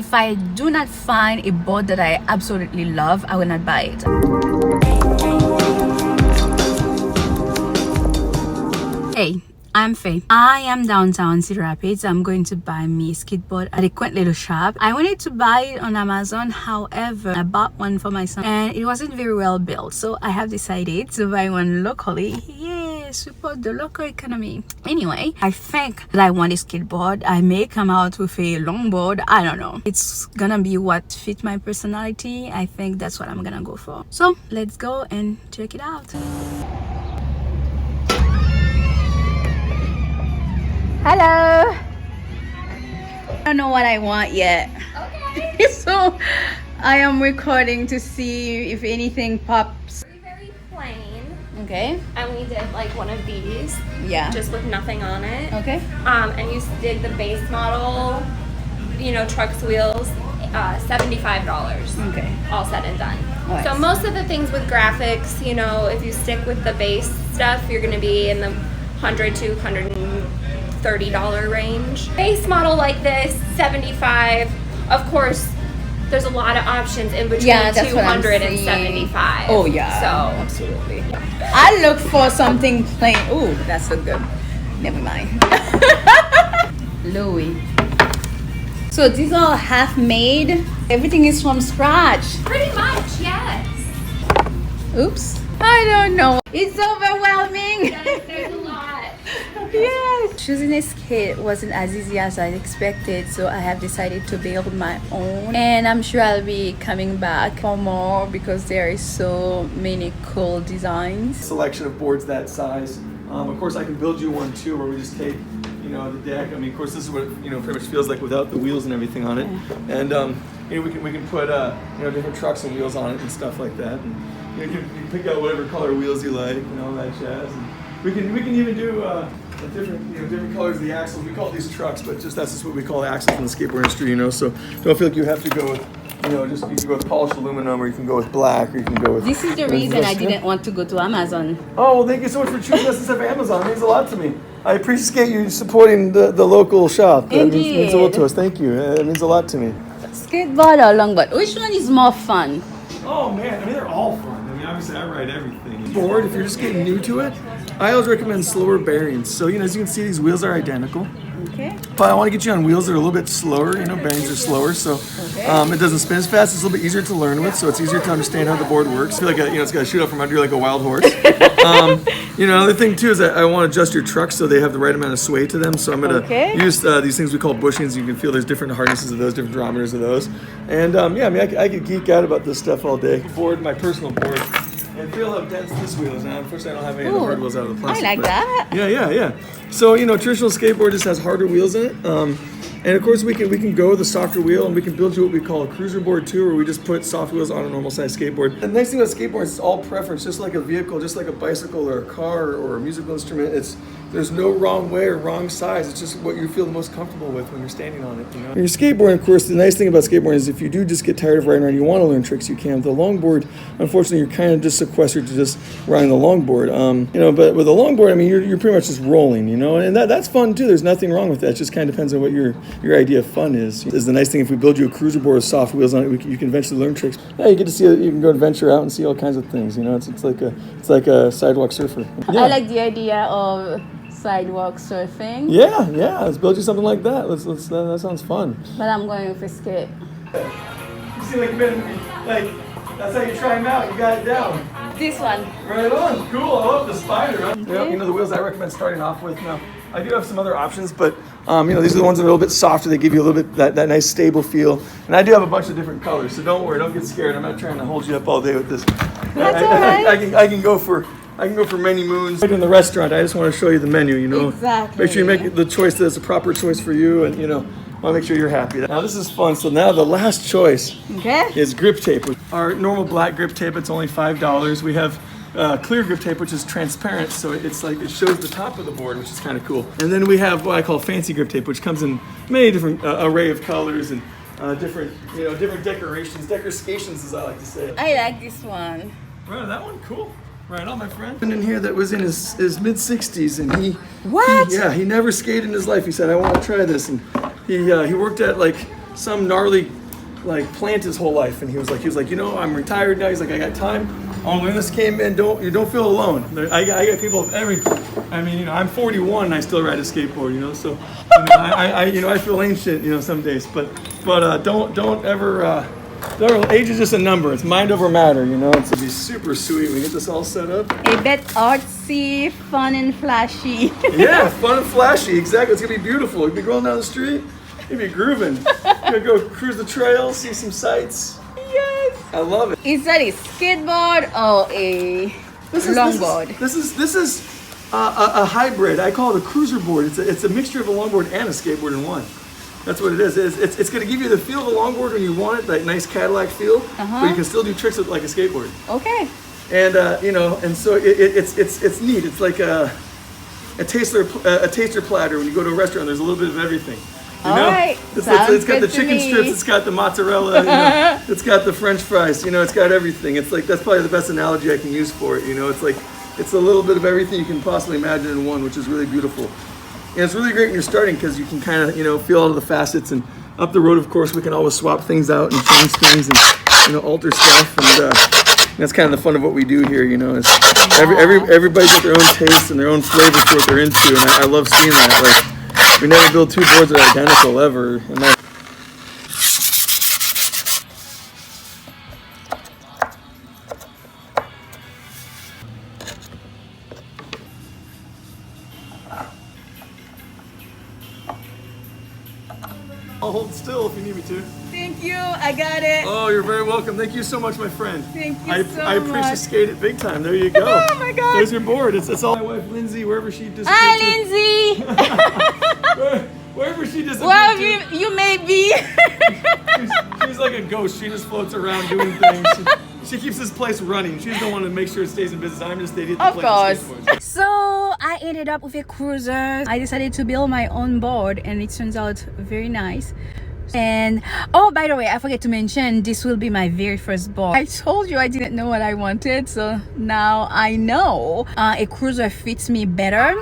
If I do not find a board that I absolutely love, I will not buy it. Hey, I'm Faye. I am downtown Cedar Rapids. I'm going to buy me a skateboard at a quaint little shop. I wanted to buy it on Amazon. However, I bought one for my son and it wasn't very well built. So I have decided to buy one locally. Yay, support the local economy. Anyway, I think that I want a skateboard. I may come out with a longboard. I don't know. It's gonna be what fits my personality. I think that's what I'm gonna go for. So let's go and check it out. Hello. I don't know what I want yet. Okay. So I am recording to see if anything pops. Very plain. Okay. And we did like one of these. Yeah. Just with nothing on it. Okay. And you did the base model, you know, trucks, wheels, $75. Okay. All said and done. Nice. So most of the things with graphics, you know, if you stick with the base stuff, you're going to be in the $100 to $130 range. Base model like this, $75. Of course, there's a lot of options in between $200 and $75. Oh yeah. So absolutely. I look for something plain. Oh, that's so good. Never mind. Louis. So these are half made. Everything is from scratch. Pretty much, yes. Oops. I don't know. It's overwhelming. Yes, there's a lot. Yes. Choosing a skate wasn't as easy as I expected, so I have decided to build my own. And I'm sure I'll be coming back for more because there is so many cool designs. Selection of boards that size. Of course, I can build you one too, where we just take, you know, the deck. I mean, of course, this is what it, you know, pretty much feels like without the wheels and everything on it. And you know, we can put you know, different trucks and wheels on it and stuff like that. And you know, you can pick out whatever color wheels you like and all that jazz. And we can even do different colors of the axles. We call these trucks, but just that's just what we call axles in the skateboard industry. You know, so don't feel like you have to go with, you know, just you can go with polished aluminum, or you can go with black, or you can go with. This is the reason I didn't want to go to Amazon. Oh, well, thank you so much for choosing us instead of Amazon. It means a lot to me. I appreciate you supporting the local shop. It means a lot to us. Thank you. It means a lot to me. Skateboard or longboard? Which one is more fun? Oh man, I mean they're all fun. I mean obviously I ride everything. Board, if you're just getting new to it, I always recommend slower bearings. So you know, as you can see, these wheels are identical. Okay. But I want to get you on wheels that are a little bit slower. You know, bearings are slower, so it doesn't spin as fast. It's a little bit easier to learn with, so it's easier to understand how the board works. I feel like it's got to shoot out from under you like a wild horse. You know, another thing too is that I want to adjust your trucks so they have the right amount of sway to them. So I'm going to use these things we call bushings. You can feel there's different hardnesses of those, different diameters of those. And yeah, I mean, I could geek out about this stuff all day. Board, my personal board. And feel how dense this wheel is. Now, unfortunately, I don't have any of the hard wheels out of the plastic. I like that. Yeah. So, you know, traditional skateboard just has harder wheels in it. And of course, we can go with a softer wheel, and we can build you what we call a cruiser board too, where we just put soft wheels on a normal size skateboard. The nice thing about skateboards is it's all preference, just like a vehicle, just like a bicycle or a car or a musical instrument. There's no wrong way or wrong size. It's just what you feel the most comfortable with when you're standing on it. You know? When you're skateboarding, of course, the nice thing about skateboarding is if you do just get tired of riding around, you want to learn tricks, you can. With the longboard, unfortunately, you're kind of just sequestered to just riding the longboard. You know, but with a longboard, I mean, you're pretty much just rolling, you know, and that's fun too. There's nothing wrong with that. It just kind of depends on what your idea of fun is. Is the nice thing if we build you a cruiser board with soft wheels on it, you can eventually learn tricks. Yeah, you get to see it. You can go adventure out and see all kinds of things. You know, it's like a sidewalk surfer. Yeah. I like the idea of sidewalk surfing. Yeah. Let's build you something like that. That sounds fun. But I'm going with a skate. You seem like that's how you try them out. You got it down. This one. Right on. Cool. I love the spider. Yeah, you know, the wheels I recommend starting off with. Now, I do have some other options, but you know, these are the ones that are a little bit softer. They give you a little bit that nice stable feel. And I do have a bunch of different colors, so don't worry. Don't get scared. I'm not trying to hold you up all day with this. That's all right. I can go for many moons. Like in the restaurant, I just want to show you the menu, you know. Exactly. Make sure you make the choice that's a proper choice for you, and you know, want to make sure you're happy. Now this is fun. So now the last choice is grip tape. Our normal black grip tape, it's only $5. We have clear grip tape, which is transparent, so it's like it shows the top of the board, which is kind of cool. And then we have what I call fancy grip tape, which comes in many different array of colors and different decorations, as I like to say. I like this one. Right, that one, cool. Right on, my friend. In here that was in his mid-60s, and he What? He never skated in his life. He said, I want to try this, and he worked at like some gnarly like plant his whole life, and he was like, you know, I'm retired now. He's like, I got time. Oh, when this came in, you don't feel alone. I got people of every. I mean, you know, I'm 41 and I still ride a skateboard. You know, so you know, I feel ancient. You know, some days, but don't ever. Age is just a number. It's mind over matter. You know, it's gonna be super sweet. We get this all set up. A bit artsy, fun and flashy. Yeah, fun and flashy. Exactly. It's gonna be beautiful. You'll be going down the street. You'll be grooving. You're gonna go cruise the trail, see some sights. Yes. I love it. Is that a skateboard or a longboard? This is a hybrid. I call it a cruiser board. It's a mixture of a longboard and a skateboard in one. That's what it is. It's going to give you the feel of a longboard when you want it, that nice Cadillac feel, but you can still do tricks with like a skateboard. Okay. And you know, and so it's neat. It's like a taster platter when you go to a restaurant. There's a little bit of everything. You know? All right. It's got the chicken strips. It's got the mozzarella. You know? It's got the French fries. You know, it's got everything. It's like that's probably the best analogy I can use for it. You know, it's like it's a little bit of everything you can possibly imagine in one, which is really beautiful. And it's really great when you're starting because you can kind of, you know, feel all of the facets. And up the road, of course, we can always swap things out and change things and, you know, alter stuff. And that's kind of the fun of what we do here, you know. Is everybody's got their own tastes and their own flavors for what they're into. And I love seeing that. Like, we never build two boards that are identical ever. And I'll hold still if you need me to. Thank you. I got it. Oh, you're very welcome. Thank you so much, my friend. Thank you I appreciate it big time. There you go. Oh my God. There's your board. It's all my wife, Lindsay, wherever she disappeared. Hi, Lindsay. Wherever she disappeared. Well, you may be. she's like a ghost. She just floats around doing things. She keeps this place running. She's the one to make sure it stays in business. I'm just the idiot that plays skateboard. So I ended up with a cruiser. I decided to build my own board and it turns out very nice. And oh, by the way, I forget to mention this will be my very first board. I told you I didn't know what I wanted, so now I know. A cruiser fits me better.